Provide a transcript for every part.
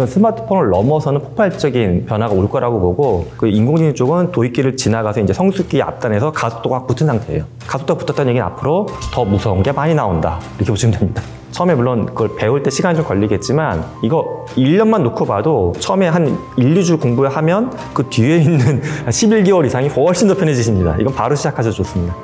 스마트폰을 넘어서는 폭발적인 변화가 올 거라고 보고, 그 인공지능 쪽은 도입기를 지나가서 이제 성숙기 앞단에서 가속도가 붙은 상태예요. 가속도가 붙었다는 얘기는 앞으로 더 무서운 게 많이 나온다, 이렇게 보시면 됩니다. 처음에 물론 그걸 배울 때 시간이 좀 걸리겠지만 이거 1년만 놓고 봐도 처음에 한 1, 2주 공부하면 그 뒤에 있는 11개월 이상이 훨씬 더 편해지십니다. 이건 바로 시작하셔도 좋습니다.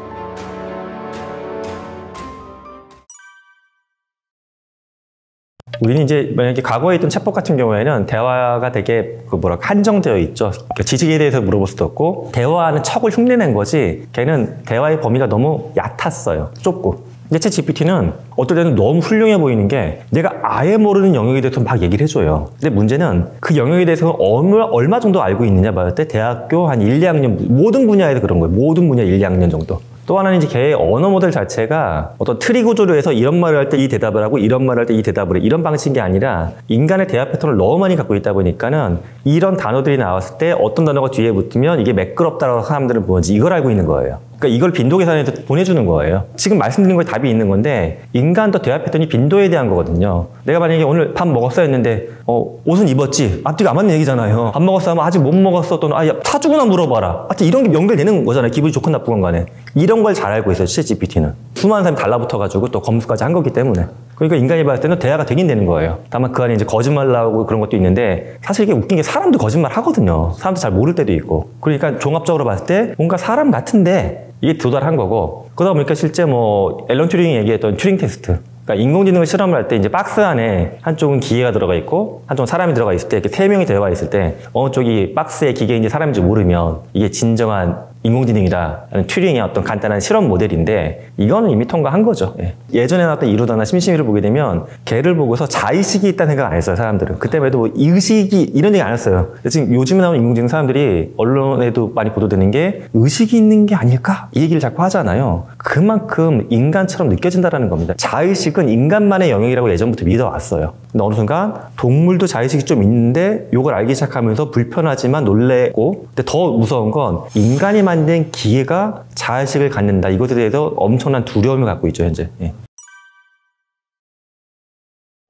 우리는 이제 만약에 과거에 있던 챗봇 같은 경우에는 대화가 되게 한정되어 있죠. 그러니까 지식에 대해서 물어볼 수도 없고, 대화하는 척을 흉내낸 거지 걔는 대화의 범위가 너무 얕았어요. 좁고. 근데 챗 GPT는 어떨 때는 너무 훌륭해 보이는 게 내가 아예 모르는 영역에 대해서 막 얘기를 해줘요. 근데 문제는 그 영역에 대해서 얼마 정도 알고 있느냐 봤을 때 대학교 한 1, 2학년 모든 분야에서 그런 거예요. 모든 분야 1, 2학년 정도. 또 하나는 이제 걔의 언어 모델 자체가 어떤 트리 구조로 해서 이런 말을 할 때 이 대답을 하고 이런 말을 할 때 이 대답을 해, 이런 방식이 아니라 인간의 대화 패턴을 너무 많이 갖고 있다 보니까는 이런 단어들이 나왔을 때 어떤 단어가 뒤에 붙으면 이게 매끄럽다라고 사람들은 보는지 이걸 알고 있는 거예요. 그러니까 이걸 빈도 계산해서 보내주는 거예요. 지금 말씀드린 거에 답이 있는 건데, 인간도 대화 패턴이 빈도에 대한 거거든요. 내가 만약에 오늘 밥 먹었어 했는데 옷은 입었지? 앞뒤가 안 맞는 얘기잖아요. 밥 먹었어 하면 아직 못 먹었어, 또는 야 사주구나 물어봐라. 하여튼 이런 게 연결되는 거잖아요. 기분이 좋건 나쁘건 간에. 이런 걸 잘 알고 있어요, 챗 GPT는. 수많은 사람이 달라붙어가지고 또 검수까지 한 거기 때문에. 그러니까 인간이 봤을 때는 대화가 되긴 되는 거예요. 다만 그 안에 이제 거짓말 나오고 그런 것도 있는데, 사실 이게 웃긴 게 사람도 거짓말 하거든요. 사람도 잘 모를 때도 있고. 그러니까 종합적으로 봤을 때 뭔가 사람 같은데 이게 도달한 거고, 그러다 보니까 실제 앨런 튜링이 얘기했던 튜링 테스트. 그러니까 인공지능을 실험을 할 때 이제 박스 안에 한쪽은 기계가 들어가 있고 한쪽은 사람이 들어가 있을 때, 이렇게 세 명이 들어가 있을 때 어느 쪽이 박스에 기계인지 사람인지 모르면 이게 진정한 인공지능이다라는 튜링의 어떤 간단한 실험 모델인데, 이거는 이미 통과한 거죠. 예전에 나왔던 이루다나 심심이를 보게 되면 걔를 보고서 자의식이 있다는 생각 안 했어요, 사람들은. 그때만 해도 의식이 이런 얘기 안 했어요. 지금 요즘에 나오는 인공지능 사람들이 언론에도 많이 보도되는 게 의식이 있는 게 아닐까? 이 얘기를 자꾸 하잖아요. 그만큼 인간처럼 느껴진다는 겁니다. 자의식은 인간만의 영역이라고 예전부터 믿어왔어요. 근데 어느 순간 동물도 자의식이 좀 있는데 이걸 알기 시작하면서 불편하지만 놀래고, 근데 더 무서운 건 인간이 만든 기계가 자의식을 갖는다. 이것에 대해서 엄청난 두려움을 갖고 있죠, 현재.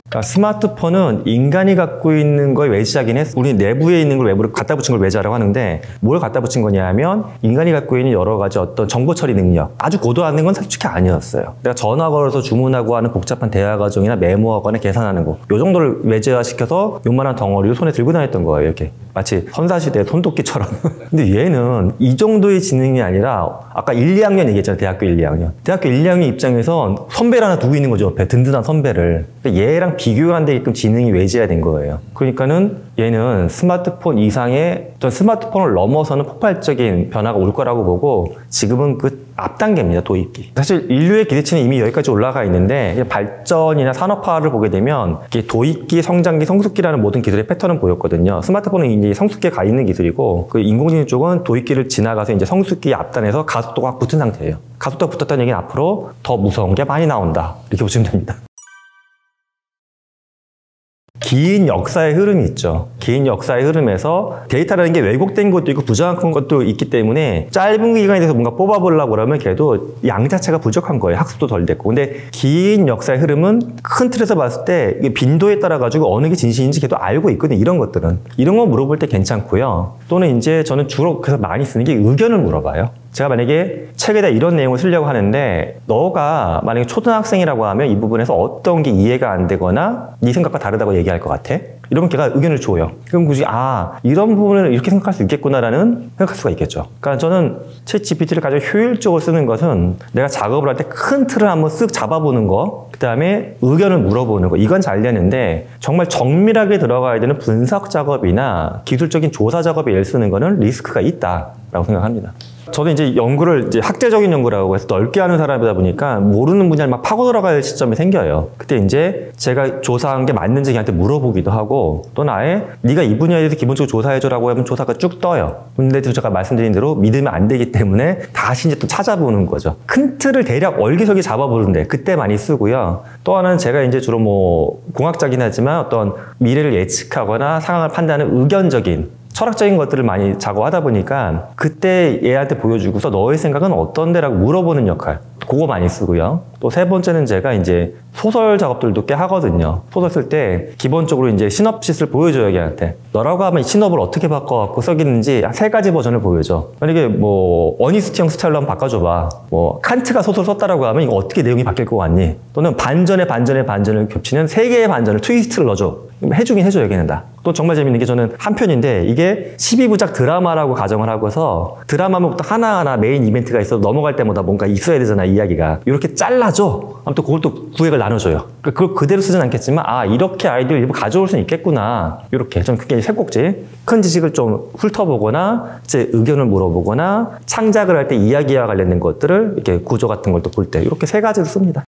그러니까 스마트폰은 인간이 갖고 있는 걸 외지하긴 했어. 우리 내부에 있는 걸 외부로 갖다 붙인 걸 외지하라고 하는데, 뭘 갖다 붙인 거냐 하면 인간이 갖고 있는 여러 가지 어떤 정보 처리 능력, 아주 고도화된 건 솔직히 아니었어요. 내가 전화 걸어서 주문하고 하는 복잡한 대화 과정이나 메모하거나 계산하는 거, 요 정도를 외제화시켜서 요만한 덩어리를 손에 들고 다녔던 거예요. 이렇게 마치 선사시대의 손도끼처럼. 근데 얘는 이 정도의 지능이 아니라, 아까 1, 2학년 얘기했잖아요. 대학교 1, 2학년. 대학교 1, 2학년 입장에선 선배를 하나 두고 있는 거죠, 옆에. 든든한 선배를. 얘랑 비교가 안 되게끔 지능이 외제화된 거예요. 그러니까는 얘는 스마트폰 이상의 어떤 스마트폰을 넘어서는 폭발적인 변화가 올 거라고 보고, 지금은 그 앞단계입니다, 도입기. 사실 인류의 기대치는 이미 여기까지 올라가 있는데, 발전이나 산업화를 보게 되면 도입기, 성장기, 성숙기라는 모든 기술의 패턴은 보였거든요. 스마트폰은 이제 성숙기에 가 있는 기술이고, 그 인공지능 쪽은 도입기를 지나가서 이제 성숙기 앞단에서 가속도가 붙은 상태예요. 가속도가 붙었다는 얘기는 앞으로 더 무서운 게 많이 나온다, 이렇게 보시면 됩니다. 긴 역사의 흐름이 있죠. 긴 역사의 흐름에서 데이터라는 게 왜곡된 것도 있고 부정확한 것도 있기 때문에 짧은 기간에 대해서 뭔가 뽑아보려고 그러면 걔도 양 자체가 부족한 거예요. 학습도 덜 됐고. 근데 긴 역사의 흐름은 큰 틀에서 봤을 때 빈도에 따라 가지고 어느 게 진실인지 걔도 알고 있거든요. 이런 것들은. 이런 거 물어볼 때 괜찮고요. 또는 이제 저는 주로 그래서 많이 쓰는 게 의견을 물어봐요. 제가 만약에 책에다 이런 내용을 쓰려고 하는데, 너가 만약에 초등학생이라고 하면 이 부분에서 어떤 게 이해가 안 되거나 네 생각과 다르다고 얘기할 것 같아? 이러면 걔가 의견을 줘요. 그럼 굳이 이런 부분을 이렇게 생각할 수 있겠구나라는 생각할 수가 있겠죠. 그러니까 저는 챗 GPT를 가장 효율적으로 쓰는 것은 내가 작업을 할 때 큰 틀을 한번 쓱 잡아보는 거, 그 다음에 의견을 물어보는 거, 이건 잘 되는데 정말 정밀하게 들어가야 되는 분석 작업이나 기술적인 조사 작업에 애를 쓰는 거는 리스크가 있다라고 생각합니다. 저도 이제 연구를 학제적인 연구라고 해서 넓게 하는 사람이다 보니까 모르는 분야를 막 파고 들어갈 시점이 생겨요. 그때 이제 제가 조사한 게 맞는지 걔한테 물어보기도 하고, 또는 아예 네가 이 분야에 대해서 기본적으로 조사해줘라고 하면 조사가 쭉 떠요. 근데 제가 말씀드린 대로 믿으면 안 되기 때문에 다시 이제 또 찾아보는 거죠. 큰 틀을 대략 얼기설기 잡아보는데 그때 많이 쓰고요. 또 하나는 제가 이제 주로 공학적이긴 하지만 어떤 미래를 예측하거나 상황을 판단하는 의견적인 철학적인 것들을 많이 작업하다 보니까 그때 얘한테 보여주고서 너의 생각은 어떤데? 라고 물어보는 역할. 그거 많이 쓰고요. 또 세 번째는 제가 이제 소설 작업들도 꽤 하거든요. 소설 쓸 때 기본적으로 이제 시놉시스를 보여줘요, 걔한테. 너라고 하면 이 시놉을 어떻게 바꿔갖고 써있는지 세 가지 버전을 보여줘. 만약에 뭐 어니스트 형 스타일로 한번 바꿔줘봐. 뭐 칸트가 소설 썼다라고 하면 이거 어떻게 내용이 바뀔 것 같니? 또는 반전에 반전을 겹치는 세 개의 반전을 트위스트를 넣어줘. 해주긴 해줘요, 걔는 다. 또 정말 재밌는 게 저는 한 편인데 이게 12부작 드라마라고 가정을 하고서 드라마부터 하나하나 메인 이벤트가 있어서 넘어갈 때마다 뭔가 있어야 되잖아, 이야기가. 이렇게 잘라줘. 아무튼 그걸 또 구획을 나눠줘요. 그걸 그대로 쓰진 않겠지만 이렇게 아이디어를 일부 가져올 수는 있겠구나. 이렇게 좀 그게 세 꼭지. 큰 지식을 좀 훑어보거나 제 의견을 물어보거나 창작을 할 때 이야기와 관련된 것들을 이렇게 구조 같은 걸 또 볼 때 이렇게 세 가지를 씁니다.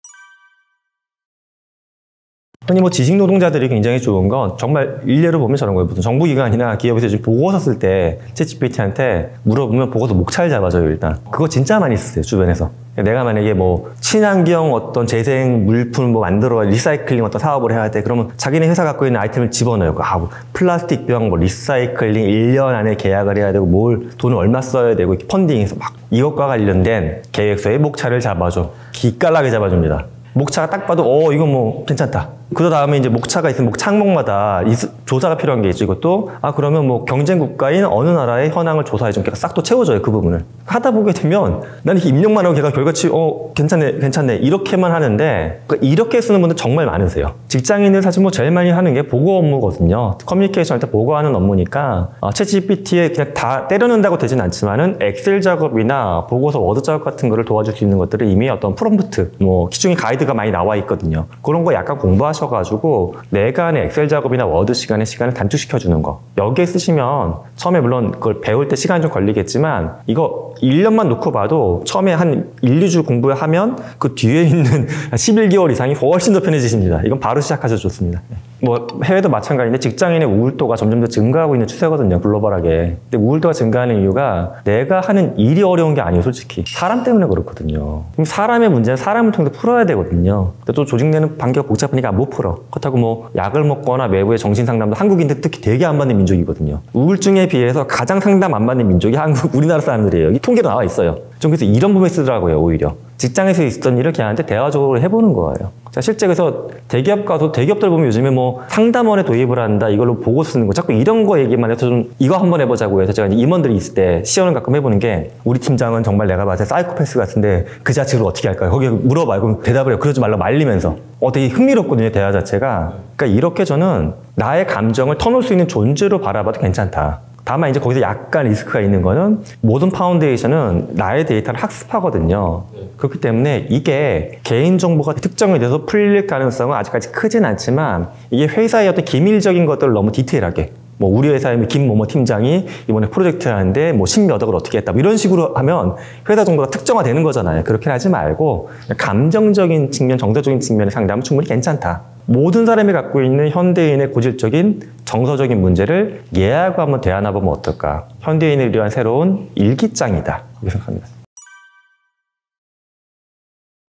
흔히 뭐 지식 노동자들이 굉장히 좋은 건 정말 일례로 보면 저런 거예요. 무슨 정부기관이나 기업에서 지금 보고서 쓸 때 챗GPT한테 물어보면 보고서 목차를 잡아줘요, 일단. 그거 진짜 많이 쓰세요, 주변에서. 내가 만약에 뭐 친환경 어떤 재생 물품 뭐 만들어 리사이클링 어떤 사업을 해야 돼. 그러면 자기네 회사 갖고 있는 아이템을 집어넣어요. 뭐 플라스틱 병 뭐 리사이클링 1년 안에 계약을 해야 되고 뭘 돈을 얼마 써야 되고 이렇게 펀딩해서 막 이것과 관련된 계획서의 목차를 잡아줘. 기깔나게 잡아줍니다. 목차가 딱 봐도 이거 뭐 괜찮다. 그 다음에 이제 목차가 있으면 항목마다 조사가 필요한 게 있죠. 이것도 그러면 뭐 경쟁 국가인 어느 나라의 현황을 조사해 좀 걔가 싹 또 채워줘요, 그 부분을. 하다 보게 되면 나는 이렇게 입력만 하고 걔가 결과치 괜찮네 이렇게만 하는데 이렇게 쓰는 분들 정말 많으세요. 직장인들 사실 뭐 제일 많이 하는 게 보고 업무거든요. 커뮤니케이션 할 때 보고하는 업무니까 챗GPT에 그냥 다 때려넣는다고 되진 않지만은 엑셀 작업이나 보고서 워드 작업 같은 거를 도와줄 수 있는 것들을 이미 어떤 프롬프트 뭐 기중에 가이드가 많이 나와 있거든요. 그런 거 약간 공부하셔가지고 내가 하는 엑셀 작업이나 워드 시간을 단축시켜주는 거. 여기에 쓰시면 처음에 물론 그걸 배울 때 시간이 좀 걸리겠지만 이거 1년만 놓고 봐도 처음에 한 1, 2주 공부하면 그 뒤에 있는 11개월 이상이 훨씬 더 편해지십니다. 이건 바로 시작하셔도 좋습니다. 뭐 해외도 마찬가지인데 직장인의 우울도가 점점 더 증가하고 있는 추세거든요, 글로벌하게. 근데 우울도가 증가하는 이유가 내가 하는 일이 어려운 게 아니에요, 솔직히. 사람 때문에 그렇거든요. 그럼 사람의 문제는 사람을 통해서 풀어야 되거든요. 근데 또 조직 내는 관계가 복잡하니까 못 풀어. 그렇다고 뭐 약을 먹거나 외부의 정신상담도 한국인들 특히 되게 안 받는 민족이거든요. 우울증에 비해서 가장 상담 안 받는 민족이 우리나라 사람들이에요. 이 통계도 나와 있어요. 좀 그래서 이런 부분에 쓰더라고요, 오히려. 직장에서 있었던 일을 걔한테 대화적으로 해보는 거예요. 자, 실제 그래서 대기업 가서 대기업들 보면 요즘에 뭐 상담원에 도입을 한다, 이걸로 보고 쓰는 거, 자꾸 이런 거 얘기만 해서 좀 이거 한번 해보자고 해서 제가 임원들이 있을 때 시연을 가끔 해보는 게 우리 팀장은 정말 내가 봤을 때 사이코패스 같은데 그 자체로 어떻게 할까요? 거기에 물어봐요. 그럼 대답을 해요. 그러지 말라 말리면서. 되게 흥미롭거든요, 대화 자체가. 그러니까 이렇게 저는 나의 감정을 터놓을 수 있는 존재로 바라봐도 괜찮다. 다만 이제 거기서 약간 리스크가 있는 거는 모든 파운데이션은 나의 데이터를 학습하거든요. 그렇기 때문에 이게 개인정보가 특정이 돼서 풀릴 가능성은 아직까지 크진 않지만 이게 회사의 어떤 기밀적인 것들을 너무 디테일하게 뭐 우리 회사의 김某某 팀장이 이번에 프로젝트를 하는데 뭐 10몇 억을 어떻게 했다, 뭐 이런 식으로 하면 회사 정보가 특정화되는 거잖아요. 그렇게 하지 말고 감정적인 측면, 정서적인 측면의 상담은 충분히 괜찮다. 모든 사람이 갖고 있는 현대인의 고질적인 정서적인 문제를 예하고 한번 대안해보면 어떨까. 현대인을 위한 새로운 일기장이다, 이렇게 생각합니다.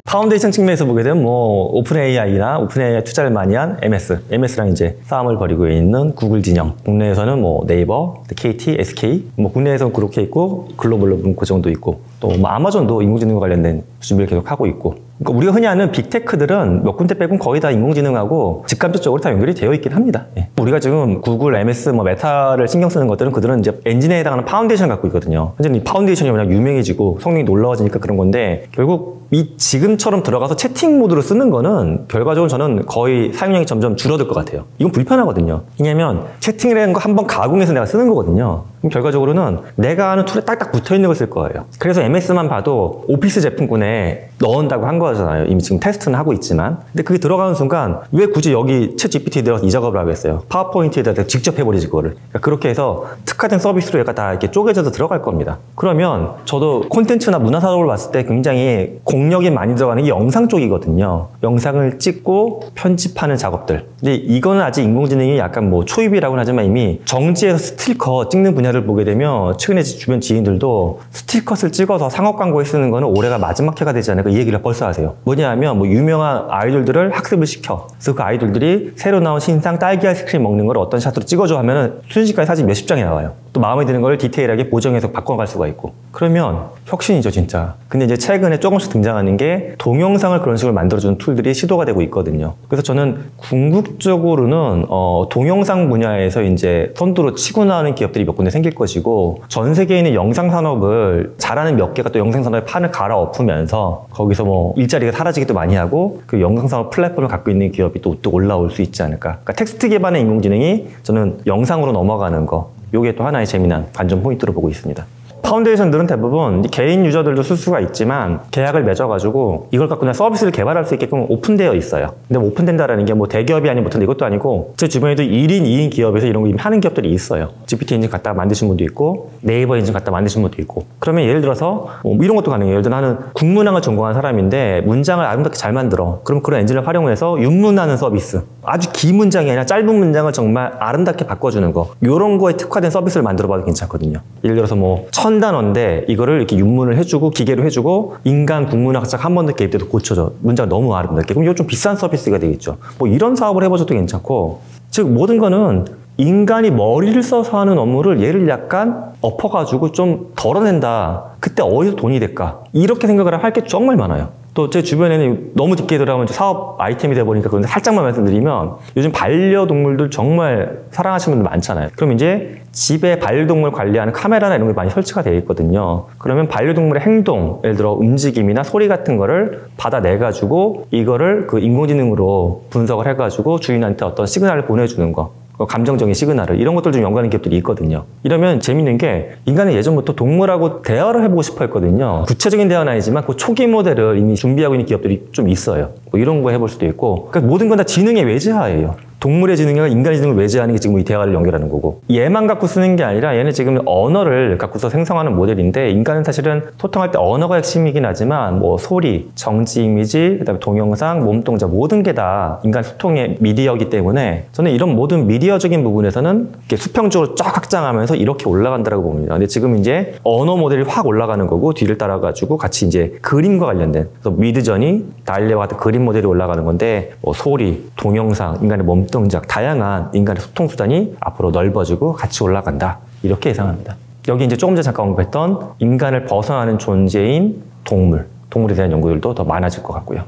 파운데이션 측면에서 보게 되면 뭐 오픈AI나 오픈AI 투자를 많이 한 MS랑 이제 싸움을 벌이고 있는 구글 진영, 국내에서는 뭐 네이버, KT, SK, 뭐 국내에서는 그렇게 있고 글로벌로 보면 그 정도 있고 또 뭐 아마존도 인공지능과 관련된 준비를 계속 하고 있고. 그러니까 우리가 흔히 아는 빅테크들은 몇 군데 빼곤 거의 다 인공지능하고 직간접적으로 다 연결이 되어 있긴 합니다. 예. 우리가 지금 구글, MS, 뭐 메타를 신경 쓰는 것들은 그들은 이제 엔진에 해당하는 파운데이션을 갖고 있거든요. 현재는 이 파운데이션이 워낙 유명해지고 성능이 놀라워지니까 그런 건데 결국 이 지금처럼 들어가서 채팅 모드로 쓰는 거는 결과적으로 저는 거의 사용량이 점점 줄어들 것 같아요. 이건 불편하거든요. 왜냐면 채팅을 하는 거 한번 가공해서 내가 쓰는 거거든요. 그럼 결과적으로는 내가 아는 툴에 딱딱 붙어있는 걸 쓸 거예요. 그래서 MS만 봐도 오피스 제품군에 넣은다고 한 거잖아요. 이미 지금 테스트는 하고 있지만. 근데 그게 들어가는 순간 왜 굳이 여기 챗 GPT에 들어가서 이 작업을 하겠어요? 파워포인트에다 직접 해버리지 그거를. 그러니까 그렇게 해서 특화된 서비스로 얘가 다 이렇게 쪼개져서 들어갈 겁니다. 그러면 저도 콘텐츠나 문화 사업을 봤을 때 굉장히 공력이 많이 들어가는 게 영상 쪽이거든요. 영상을 찍고 편집하는 작업들. 근데 이거는 아직 인공지능이 약간 뭐 초입이라고는 하지만 이미 정지해서 스틸컷 찍는 분야를 보게 되면 최근에 주변 지인들도 스틸컷을 찍어서 상업 광고에 쓰는 거는 올해가 마지막 해가 되지 않을까, 이 얘기를 벌써 하세요. 뭐냐면 뭐 유명한 아이돌들을 학습을 시켜. 그래서 그 아이돌들이 새로 나온 신상 딸기 아이스크림 먹는 걸 어떤 샷으로 찍어줘 하면은 순식간에 사진 몇십 장이 나와요. 또 마음에 드는 걸 디테일하게 보정해서 바꿔갈 수가 있고. 그러면 혁신이죠, 진짜. 근데 이제 최근에 조금씩 등장하는 게 동영상을 그런 식으로 만들어주는 툴들이 시도가 되고 있거든요. 그래서 저는 궁극적으로는 동영상 분야에서 이제 선두로 치고 나가는 기업들이 몇 군데 생길 것이고, 전 세계에 있는 영상 산업을 잘하는 몇 개가 또 영상 산업의 판을 갈아엎으면서 거기서 뭐 일자리가 사라지기도 많이 하고, 그 영상 산업 플랫폼을 갖고 있는 기업이 또 올라올 수 있지 않을까. 그러니까 텍스트 기반의 인공지능이 저는 영상으로 넘어가는 거, 요게 또 하나의 재미난 관전 포인트로 보고 있습니다. 파운데이션들은 대부분 개인 유저들도 쓸 수가 있지만 계약을 맺어가지고 이걸 갖고 그냥 서비스를 개발할 수 있게끔 오픈되어 있어요. 근데 오픈된다라는 게 뭐 대기업이 아니면 못한다 이것도 아니고, 제 주변에도 1인, 2인 기업에서 이런 거 이미 하는 기업들이 있어요. GPT 엔진 갖다가 만드신 분도 있고, 네이버 엔진 갖다가 만드신 분도 있고. 그러면 예를 들어서 이런 것도 가능해요. 예를 들어 나는 국문학을 전공한 사람인데 문장을 아름답게 잘 만들어. 그럼 그런 엔진을 활용해서 윤문하는 서비스, 아주 긴 문장이 아니라 짧은 문장을 정말 아름답게 바꿔주는 거, 이런 거에 특화된 서비스를 만들어봐도 괜찮거든요. 예를 들어서 뭐 1000단어인데 이거를 이렇게 윤문을 해주고 기계로 해주고 인간 국문학자 한 번 더 개입돼도 고쳐줘. 문장 너무 아름답게. 그럼 이거 좀 비싼 서비스가 되겠죠. 뭐 이런 사업을 해봐줘도 괜찮고, 즉 모든 거는 인간이 머리를 써서 하는 업무를 얘를 약간 엎어가지고 좀 덜어낸다. 그때 어디서 돈이 될까? 이렇게 생각을 할 게 정말 많아요. 또 제 주변에는 너무 깊게 들어가면 사업 아이템이 돼버리니까 그런데 살짝만 말씀드리면, 요즘 반려동물들 정말 사랑하시는 분들 많잖아요. 그럼 이제 집에 반려동물 관리하는 카메라나 이런 게 많이 설치가 되어 있거든요. 그러면 반려동물의 행동, 예를 들어 움직임이나 소리 같은 거를 받아내가지고 이거를 그 인공지능으로 분석을 해가지고 주인한테 어떤 시그널을 보내주는 거, 감정적인 시그널을, 이런 것들 좀 연구하는 기업들이 있거든요. 이러면 재밌는 게, 인간은 예전부터 동물하고 대화를 해보고 싶어 했거든요. 구체적인 대화는 아니지만 그 초기 모델을 이미 준비하고 있는 기업들이 좀 있어요. 뭐 이런 거 해볼 수도 있고. 그러니까 모든 건 다 지능의 외제하예요. 동물의 지능과 인간의 지능을 외제하는 게 지금 이 대화를 연결하는 거고, 얘만 갖고 쓰는 게 아니라 얘는 지금 언어를 갖고서 생성하는 모델인데, 인간은 사실은 소통할 때 언어가 핵심이긴 하지만 뭐 소리, 정지 이미지, 그다음에 동영상, 몸동작, 모든 게 다 인간 소통의 미디어이기 때문에 저는 이런 모든 미디어적인 부분에서는 이렇게 수평적으로 쫙 확장하면서 이렇게 올라간다고 봅니다. 근데 지금 이제 언어 모델이 확 올라가는 거고, 뒤를 따라가지고 같이 이제 그림과 관련된, 그래서 미드저니, 달리와 같은 그림 모델이 올라가는 건데, 뭐 소리, 동영상, 인간의 몸동작, 다양한 인간의 소통 수단이 앞으로 넓어지고 같이 올라간다. 이렇게 예상합니다. 여기 이제 조금 전에 잠깐 언급했던 인간을 벗어나는 존재인 동물에 대한 연구들도 더 많아질 것 같고요.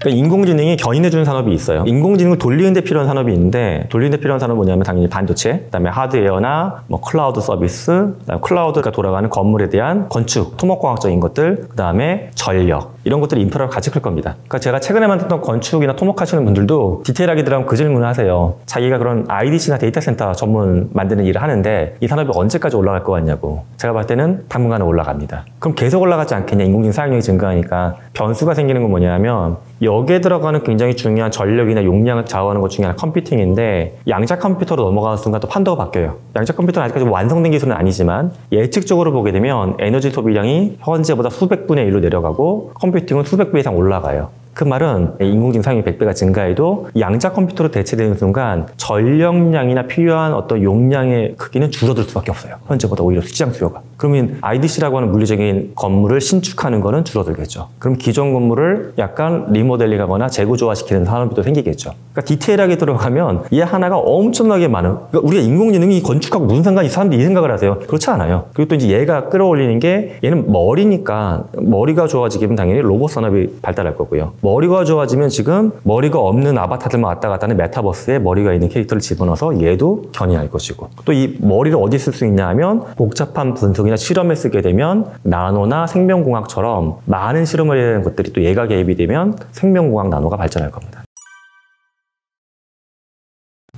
그러니까 인공지능이 견인해주는 산업이 있어요. 인공지능을 돌리는 데 필요한 산업이 있는데, 돌리는 데 필요한 산업은 뭐냐면 당연히 반도체, 그다음에 하드웨어나 뭐 클라우드 서비스, 그다음에 클라우드가 돌아가는 건물에 대한 건축, 토목공학적인 것들, 그다음에 전력, 이런 것들이 인프라로 같이 클 겁니다. 그러니까 제가 최근에 만들었던 건축이나 토목하시는 분들도 디테일하게 들어가면 그 질문을 하세요. 자기가 그런 IDC나 데이터 센터 전문 만드는 일을 하는데 이 산업이 언제까지 올라갈 것 같냐고. 제가 봤을 때는 당분간은 올라갑니다. 그럼 계속 올라가지 않겠냐? 인공지능 사용량이 증가하니까. 변수가 생기는 건 뭐냐면, 여기에 들어가는 굉장히 중요한 전력이나 용량을 좌우하는 것 중에 하나 컴퓨팅인데, 양자 컴퓨터로 넘어가는 순간 또 판도가 바뀌어요. 양자 컴퓨터는 아직까지 완성된 기술은 아니지만 예측적으로 보게 되면 에너지 소비량이 현재보다 수백 분의 1로 내려가고 컴퓨팅은 수백 배 이상 올라가요. 그 말은 인공지능 사용이 100배가 증가해도 양자 컴퓨터로 대체되는 순간 전력량이나 필요한 어떤 용량의 크기는 줄어들 수밖에 없어요. 현재보다 오히려 시장 수요가. 그러면 IDC라고 하는 물리적인 건물을 신축하는 거는 줄어들겠죠. 그럼 기존 건물을 약간 리모델링하거나 재구조화시키는 산업이 또 생기겠죠. 그러니까 디테일하게 들어가면 이 하나가 엄청나게 많은, 그러니까 우리가 인공지능이 건축하고 무슨 상관이, 사람들이 이 생각을 하세요. 그렇지 않아요. 그리고 또 이제 얘가 끌어올리는 게, 얘는 머리니까 머리가 좋아지기면 당연히 로봇 산업이 발달할 거고요. 머리가 좋아지면 지금 머리가 없는 아바타들만 왔다 갔다 하는 메타버스에 머리가 있는 캐릭터를 집어넣어서 얘도 견인할 것이고, 또 이 머리를 어디 쓸 수 있냐 하면 복잡한 분석이나 실험에 쓰게 되면 나노나 생명공학처럼 많은 실험을 해야 되는 것들이 또 얘가 개입이 되면 생명공학 나노가 발전할 겁니다.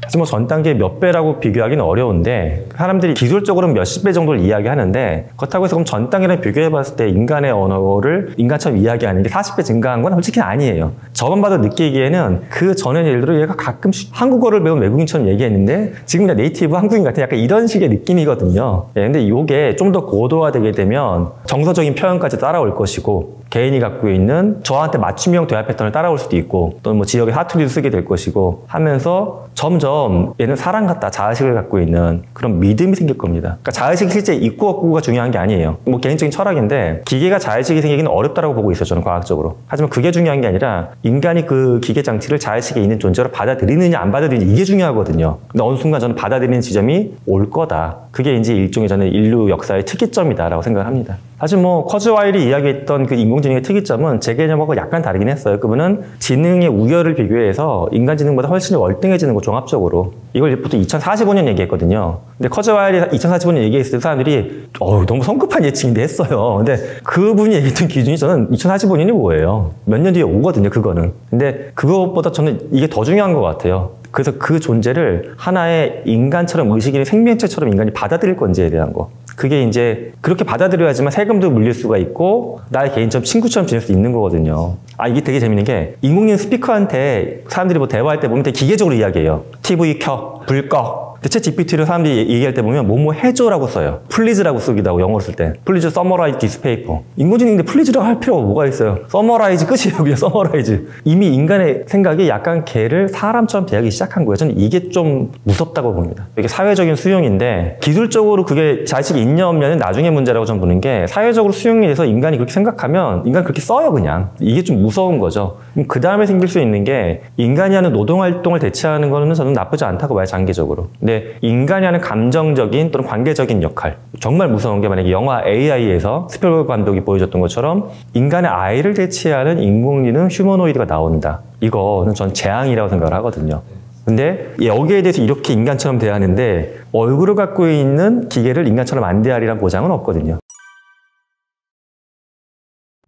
사실 뭐 전 단계 몇 배라고 비교하기는 어려운데, 사람들이 기술적으로는 몇십 배 정도를 이야기하는데, 그렇다고 해서 그럼 전 단계랑 비교해봤을 때 인간의 언어를 인간처럼 이야기하는 게 40배 증가한 건 솔직히 아니에요. 저만 봐도 느끼기에는 그 전에 예를 들어 얘가 가끔씩 한국어를 배운 외국인처럼 얘기했는데 지금 그냥 네이티브 한국인 같은 약간 이런 식의 느낌이거든요. 근데 이게 좀 더 고도화되게 되면 정서적인 표현까지 따라올 것이고, 개인이 갖고 있는 저한테 맞춤형 대화 패턴을 따라올 수도 있고 또는 뭐 지역의 사투리를 쓰게 될 것이고 하면서 점점 얘는 사람 같다 자아식을 갖고 있는 그런 믿음이 생길 겁니다. 그러니까 자아식이 실제 있고 없고가 중요한 게 아니에요. 뭐 개인적인 철학인데 기계가 자아식이 생기기는 어렵다고 보고 있어요. 저는 과학적으로. 하지만 그게 중요한 게 아니라 인간이 그 기계 장치를 자아식에 있는 존재로 받아들이느냐 안 받아들이느냐 이게 중요하거든요. 근데 어느 순간 저는 받아들이는 지점이 올 거다. 그게 이제 일종의 저는 인류 역사의 특이점이다라고 생각을 합니다. 사실 뭐 커즈와일이 이야기했던 그 인공지능의 특이점은 제 개념하고 약간 다르긴 했어요. 그분은 지능의 우열을 비교해서 인간지능보다 훨씬 월등해지는 거 종합적으로. 이걸 보통 2045년 얘기했거든요. 근데 커즈와일이 2045년 얘기했을 때 사람들이 너무 성급한 예측인데 했어요. 근데 그분이 얘기했던 기준이 저는 2045년이 뭐예요? 몇 년 뒤에 오거든요, 그거는. 근데 그것보다 저는 이게 더 중요한 것 같아요. 그래서 그 존재를 하나의 인간처럼 의식인의 생명체처럼 인간이 받아들일 건지에 대한 거. 그게 이제 그렇게 받아들여야지만 세금도 물릴 수가 있고 나의 개인처럼 친구처럼 지낼 수 있는 거거든요. 이게 되게 재밌는 게 인공지능 스피커한테 사람들이 뭐 대화할 때 보면 되게 기계적으로 이야기해요. TV 켜, 불 꺼. 챗 GPT로 사람들이 얘기할 때 보면 뭐뭐 해줘라고 써요. 플리즈라고 쓰기도 하고 영어로 쓸 때. 플리즈 서머라이즈 디스 페이퍼. 인공지능인데 플리즈라고 할 필요가 뭐가 있어요. 서머라이즈 끝이에요. 그냥 서머라이즈. 이미 인간의 생각이 약간 걔를 사람처럼 대하기 시작한 거예요. 저는 이게 좀 무섭다고 봅니다. 이게 사회적인 수용인데 기술적으로 그게 자식이 있냐 없냐는 나중에 문제라고 저는 보는 게 사회적으로 수용이 돼서 인간이 그렇게 생각하면 인간 그렇게 써요 그냥. 이게 좀 무서운 거죠. 그 다음에 생길 수 있는 게 인간이 하는 노동활동을 대체하는 거는 저는 나쁘지 않다고 봐요. 장기적으로. 근데 인간이 하는 감정적인 또는 관계적인 역할 정말 무서운 게 만약에 영화 AI에서 스필버그 감독이 보여줬던 것처럼 인간의 아이를 대체하는 인공지능 휴머노이드가 나온다. 이거는 전 재앙이라고 생각을 하거든요. 근데 여기에 대해서 이렇게 인간처럼 대하는데 얼굴을 갖고 있는 기계를 인간처럼 안 대하리란 보장은 없거든요.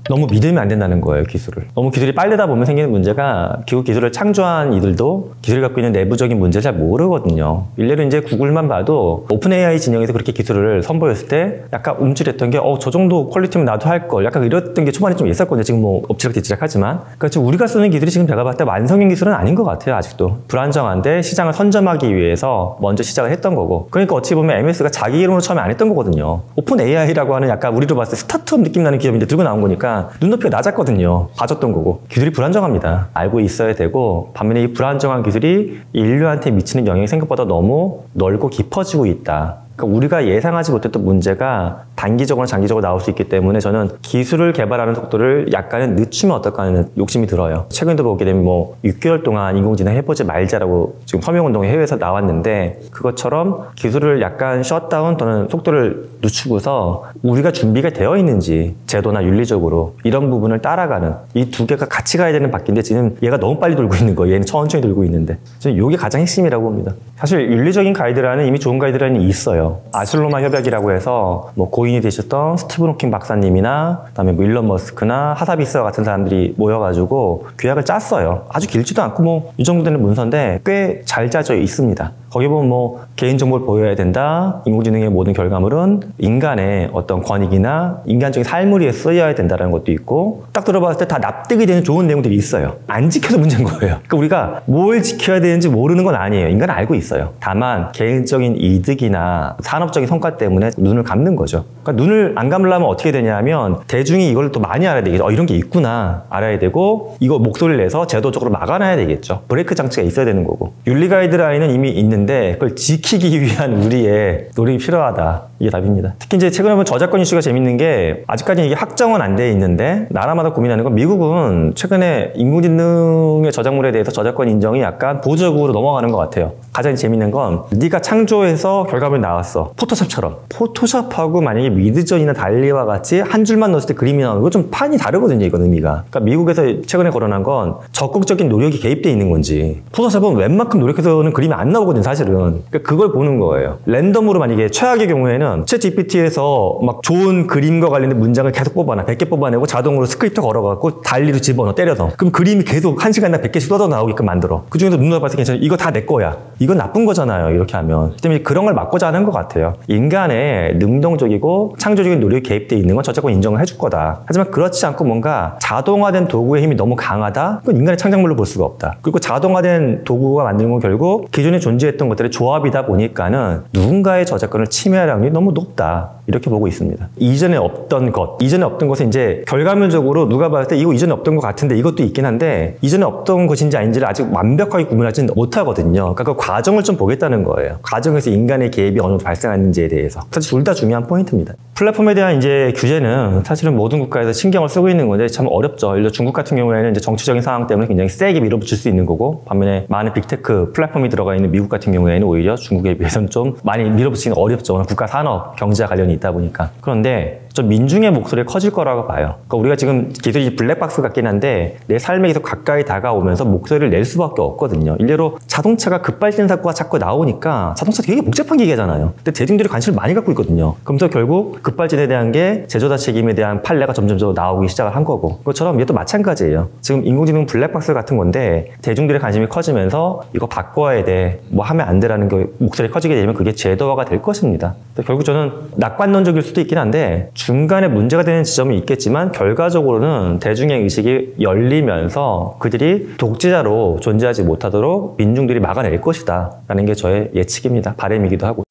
너무 믿으면 안 된다는 거예요, 기술을. 너무 기술이 빠르다 보면 생기는 문제가 결국 기술을 창조한 이들도 기술을 갖고 있는 내부적인 문제를 잘 모르거든요. 일례로 이제 구글만 봐도 오픈 AI 진영에서 그렇게 기술을 선보였을 때 약간 움찔했던 게 저 정도 퀄리티면 나도 할 걸. 약간 이랬던 게 초반에 좀 있었거든요. 지금 뭐 엎치락뒤치락하지만. 그러니까 지금 우리가 쓰는 기술이 지금 제가 봤을 때 완성형 기술은 아닌 것 같아요, 아직도. 불안정한데 시장을 선점하기 위해서 먼저 시작을 했던 거고. 그러니까 어찌 보면 MS가 자기 이름으로 처음에 안 했던 거거든요. 오픈 AI라고 하는 약간 우리로 봤을 때 스타트업 느낌 나는 기업인데 들고 나온 거니까 눈높이가 낮았거든요. 봐줬던 거고. 기술이 불안정합니다. 알고 있어야 되고 반면에 이 불안정한 기술이 인류한테 미치는 영향이 생각보다 너무 넓고 깊어지고 있다. 그러니까 우리가 예상하지 못했던 문제가 단기적으로나 장기적으로 나올 수 있기 때문에 저는 기술을 개발하는 속도를 약간은 늦추면 어떨까 하는 욕심이 들어요. 최근에도 보게 되면 뭐 6개월 동안 인공지능 해보지 말자라고 지금 서명운동이 해외에서 나왔는데 그것처럼 기술을 약간 셧다운 또는 속도를 늦추고서 우리가 준비가 되어 있는지 제도나 윤리적으로 이런 부분을 따라가는 이 두 개가 같이 가야 되는 바퀴인데 지금 얘가 너무 빨리 돌고 있는 거예요. 얘는 천천히 돌고 있는데 저는 이게 가장 핵심이라고 봅니다. 사실 윤리적인 가이드라인은 이미 좋은 가이드라인이 있어요. 아슐로마 협약이라고 해서 뭐 고인이 되셨던 스티븐 호킹 박사님이나 그다음에 뭐 일론 머스크나 하사비스와 같은 사람들이 모여가지고 규약을 짰어요. 아주 길지도 않고 뭐 이 정도 되는 문서인데 꽤 잘 짜져 있습니다. 거기 보면 뭐 개인정보를 보여야 된다. 인공지능의 모든 결과물은 인간의 어떤 권익이나 인간적인 삶을 위해 쓰여야 된다는 것도 있고 딱 들어봤을 때 다 납득이 되는 좋은 내용들이 있어요. 안 지켜서 문제인 거예요. 그러니까 우리가 뭘 지켜야 되는지 모르는 건 아니에요. 인간은 알고 있어요. 다만 개인적인 이득이나 산업적인 성과 때문에 눈을 감는 거죠. 그러니까 눈을 안 감으려면 어떻게 되냐면 대중이 이걸 또 많이 알아야 되겠죠. 이런 게 있구나 알아야 되고 이거 목소리를 내서 제도적으로 막아놔야 되겠죠. 브레이크 장치가 있어야 되는 거고 윤리 가이드라인은 이미 있는데 그걸 지키기 위한 우리의 노력이 필요하다. 이게 답입니다. 특히 이제 최근에 보면 저작권 이슈가 재밌는 게 아직까지 이게 확정은 안 돼 있는데 나라마다 고민하는 건 미국은 최근에 인공지능의 저작물에 대해서 저작권 인정이 약간 보조적으로 넘어가는 것 같아요. 가장 재밌는 건 네가 창조해서 결과물이 나왔어. 포토샵처럼. 포토샵하고 만약에 미드전이나 달리와 같이 한 줄만 넣었을 때 그림이 나오는 거 좀 판이 다르거든요. 이건 의미가. 그러니까 미국에서 최근에 거론한 건 적극적인 노력이 개입돼 있는 건지 포토샵은 웬만큼 노력해서는 그림이 안 나오거든요. 사실은. 그러니까 그걸 보는 거예요. 랜덤으로 만약에 최악의 경우에는 챗 GPT에서 막 좋은 그림과 관련된 문장을 계속 뽑아놔. 100개 뽑아내고 자동으로 스크립트 걸어갖고 달리로 집어넣어 때려서. 그럼 그림이 계속 1시간당 100개씩 쏟아 나오게끔 만들어. 그 중에서 눈으로 봤을 때 괜찮아. 이거 다 내 거야. 이건 나쁜 거잖아요. 이렇게 하면. 때문에 그런 걸 막고자 하는 것 같아요. 인간의 능동적이고 창조적인 노력이 개입되어 있는 건 저작권 인정을 해줄 거다. 하지만 그렇지 않고 뭔가 자동화된 도구의 힘이 너무 강하다? 그건 인간의 창작물로 볼 수가 없다. 그리고 자동화된 도구가 만드는 건 결국 기존에 존재했던 것들의 조합이다 보니까는 누군가의 저작권을 침해할 확률이 너무 높다. 이렇게 보고 있습니다. 이전에 없던 것은 이제 결과물적으로 누가 봤을 때 이거 이전에 없던 것 같은데 이것도 있긴 한데 이전에 없던 것인지 아닌지를 아직 완벽하게 구분하지는 못하거든요. 그러니까 그 과정을 좀 보겠다는 거예요. 과정에서 인간의 개입이 어느 정도 발생하는지에 대해서. 사실 둘 다 중요한 포인트입니다. 플랫폼에 대한 이제 규제는 사실은 모든 국가에서 신경을 쓰고 있는 건데 참 어렵죠. 예를 들어 중국 같은 경우에는 이제 정치적인 상황 때문에 굉장히 세게 밀어붙일 수 있는 거고 반면에 많은 빅테크 플랫폼이 들어가 있는 미국 같은 경우에는 오히려 중국에 비해서는 좀 많이 밀어붙이기는 어렵죠. 국가 산업, 경제와 관련이 있다 보니까. 그런데 좀 민중의 목소리가 커질 거라고 봐요. 그러니까 우리가 지금 기술이 블랙박스 같긴 한데 내 삶에 계속 가까이 다가오면서 목소리를 낼 수밖에 없거든요. 일례로 자동차가 급발진 사고가 자꾸 나오니까 자동차 되게 복잡한 기계잖아요. 근데 대중들이 관심을 많이 갖고 있거든요. 그러면서 결국 급발진에 대한 게 제조자 책임에 대한 판례가 점점 나오기 시작을 한 거고 그것처럼 이게 또 마찬가지예요. 지금 인공지능 블랙박스 같은 건데 대중들의 관심이 커지면서 이거 바꿔야 돼, 뭐 하면 안 돼라는 게 목소리가 커지게 되면 그게 제도화가 될 것입니다. 결국 저는 낙관론적일 수도 있긴 한데 중간에 문제가 되는 지점이 있겠지만 결과적으로는 대중의 의식이 열리면서 그들이 독재자로 존재하지 못하도록 민중들이 막아낼 것이다 라는 게 저의 예측입니다. 바람이기도 하고.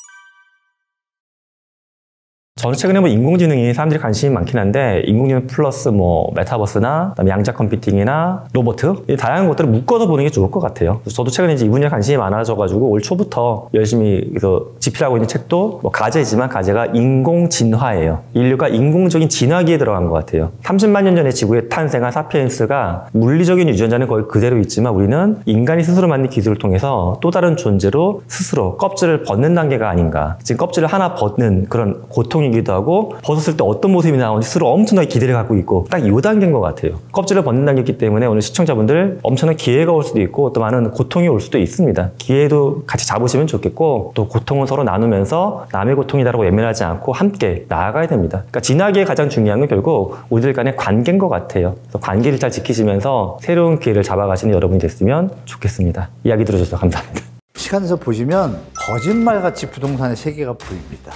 저는 최근에 뭐 인공지능이 사람들이 관심이 많긴 한데 인공지능 플러스 뭐 메타버스나 그다음에 양자 컴퓨팅이나 로봇 다양한 것들을 묶어서 보는 게 좋을 것 같아요. 그래서 저도 최근에 이제 이 분야에 관심이 많아져가지고 올 초부터 열심히 그래서 집필하고 있는 책도 뭐 가제지만 가제가 인공진화예요. 인류가 인공적인 진화기에 들어간 것 같아요. 30만 년 전에 지구에 탄생한 사피엔스가 물리적인 유전자는 거의 그대로 있지만 우리는 인간이 스스로 만든 기술을 통해서 또 다른 존재로 스스로 껍질을 벗는 단계가 아닌가. 지금 껍질을 하나 벗는 그런 고통이 기도 하고 벗었을 때 어떤 모습이 나오는지 스스로 엄청나게 기대를 갖고 있고 딱 이 단계인 것 같아요. 껍질을 벗는 단계이기 때문에 오늘 시청자분들 엄청난 기회가 올 수도 있고 또 많은 고통이 올 수도 있습니다. 기회도 같이 잡으시면 좋겠고 또 고통은 서로 나누면서 남의 고통이다라고 외면하지 않고 함께 나아가야 됩니다. 그러니까 진화기에 가장 중요한 건 결국 우리들 간의 관계인 것 같아요. 그래서 관계를 잘 지키시면서 새로운 기회를 잡아가시는 여러분이 됐으면 좋겠습니다. 이야기 들어주셔서 감사합니다. 시간에서 보시면 거짓말같이 부동산의 세계가 보입니다.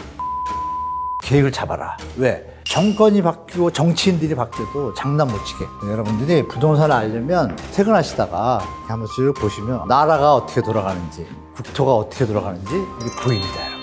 계획을 잡아라. 왜? 정권이 바뀌고 정치인들이 바뀌어도 장난 못 치게. 여러분들이 부동산을 알려면 퇴근하시다가 한번 쭉 보시면 나라가 어떻게 돌아가는지 국토가 어떻게 돌아가는지 이게 보입니다.